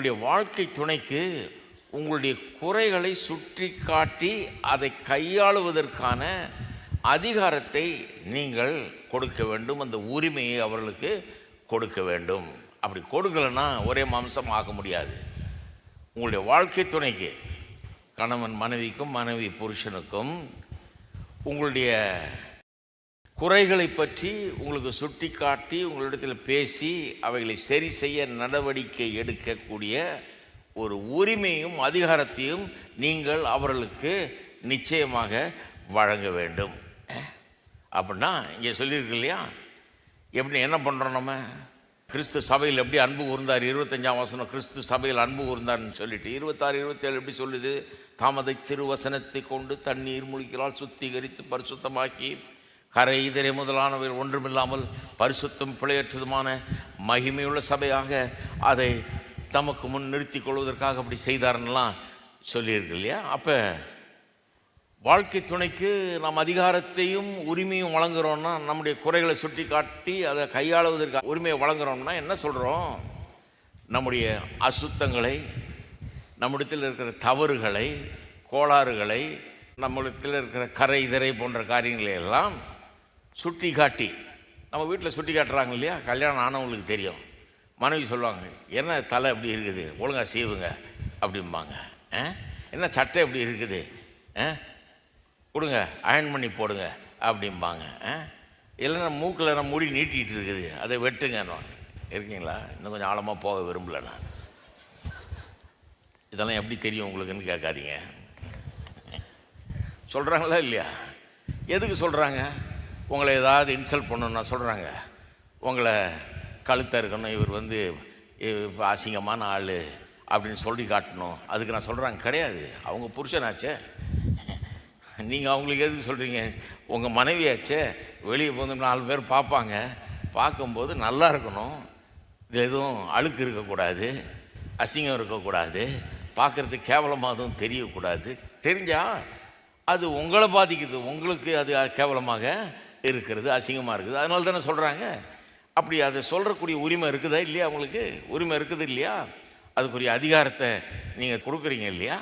உங்களுடைய வாழ்க்கை துணைக்கு உங்களுடைய குறைகளை சுட்டி காட்டி அதை கையாளுவதற்கான அதிகாரத்தை நீங்கள் கொடுக்க வேண்டும். அந்த உரிமையை அவர்களுக்கு கொடுக்க வேண்டும். அப்படி கொடுக்கலைன்னா ஒரே மாம்சம் ஆக முடியாது. உங்களுடைய வாழ்க்கை துணைக்கு, கணவன் மனைவிக்கும் மனைவி புருஷனுக்கும் உங்களுடைய குறைகளை பற்றி உங்களுக்கு சுட்டி காட்டி உங்களிடத்தில் பேசி அவைகளை சரி செய்ய நடவடிக்கை எடுக்கக்கூடிய ஒரு உரிமையும் அதிகாரத்தையும் நீங்கள் அவர்களுக்கு நிச்சயமாக வழங்க வேண்டும். அப்படின்னா இங்கே சொல்லியிருக்கு இல்லையா, எப்படி என்ன பண்ணுறோம் நம்ம? கிறிஸ்து சபையில் எப்படி அன்பு கூர்ந்தார், 25ஆம் வசனம் கிறிஸ்து சபையில் அன்பு கூர்ந்தார்னு சொல்லிட்டு 26, 27 எப்படி சொல்லுது? தாமதை திருவசனத்தை கொண்டு தண்ணீர் மூழ்கினால் சுத்திகரித்து பரிசுத்தமாக்கி கரை இதரை முதலானவைகள் ஒன்றுமில்லாமல் பரிசுத்தம் பிழையற்றதுமான மகிமையுள்ள சபையாக அதை தமக்கு முன் நிறுத்தி கொள்வதற்காக அப்படி செய்தார்லாம் சொல்லியிருக்கு இல்லையா. அப்போ வாழ்க்கை துணைக்கு நாம் அதிகாரத்தையும் உரிமையும் வழங்குகிறோன்னா, நம்முடைய குறைகளை சுட்டி காட்டி அதை கையாளுவதற்கு உரிமையை வழங்குகிறோம்னா என்ன சொல்கிறோம்? நம்முடைய அசுத்தங்களை, நம்மிடத்தில் இருக்கிற தவறுகளை, கோளாறுகளை, நம்மிடத்தில் இருக்கிற கரை இதரை போன்ற காரியங்களை எல்லாம் சுட்டி காட்டி, நம்ம வீட்டில் சுட்டி காட்டுறாங்க இல்லையா, கல்யாணம் ஆனவங்களுக்கு தெரியும். மனைவி சொல்லுவாங்க, என்ன தலை எப்படி இருக்குது, ஒழுங்காக செய்வுங்க அப்படிம்பாங்க. என்ன சட்டை எப்படி இருக்குது, கொடுங்க அயன் பண்ணி போடுங்க அப்படிம்பாங்க. இல்லைன்னா மூக்கில் நம்ம முடி நீட்டிகிட்டு இருக்குது, அதை வெட்டுங்க இருக்கீங்களா? இன்னும் கொஞ்சம் ஆழமாக போக விரும்பலை நான். இதெல்லாம் எப்படி தெரியும் உங்களுக்குன்னு கேட்காதீங்க. சொல்கிறாங்களா இல்லையா? எதுக்கு சொல்கிறாங்க? உங்களை ஏதாவது இன்சல்ட் பண்ணணுன்னா சொல்கிறாங்க. உங்களை கழுத்தை இருக்கணும், இவர் இப்போ அசிங்கமான ஆள் அப்படின்னு சொல்லி காட்டணும், அதுக்கு நான் சொல்கிறாங்க கிடையாது. அவங்க புருஷனாச்சே, நீங்கள் அவங்களுக்கு எதுக்கு சொல்கிறீங்க? உங்கள் மனைவியாச்சே, வெளியே போது 4 பேர் பார்ப்பாங்க, பார்க்கும்போது நல்லா இருக்கணும், இது எதுவும் அழுக்கு இருக்கக்கூடாது, அசிங்கம் இருக்கக்கூடாது, பார்க்குறதுக்கு கேவலமாக அதுவும் தெரியக்கூடாது. தெரிஞ்சால் அது உங்களை பாதிக்குது, உங்களுக்கு அது கேவலமாக இருக்கிறது, அசிங்கமாக இருக்குது. அதனால தானே சொல்கிறாங்க. அப்படி அதை சொல்கிறக்கூடிய உரிமை இருக்குதா இல்லையா? அவங்களுக்கு உரிமை இருக்குது இல்லையா? அதுக்குரிய அதிகாரத்தை நீங்கள் கொடுக்குறீங்க இல்லையா?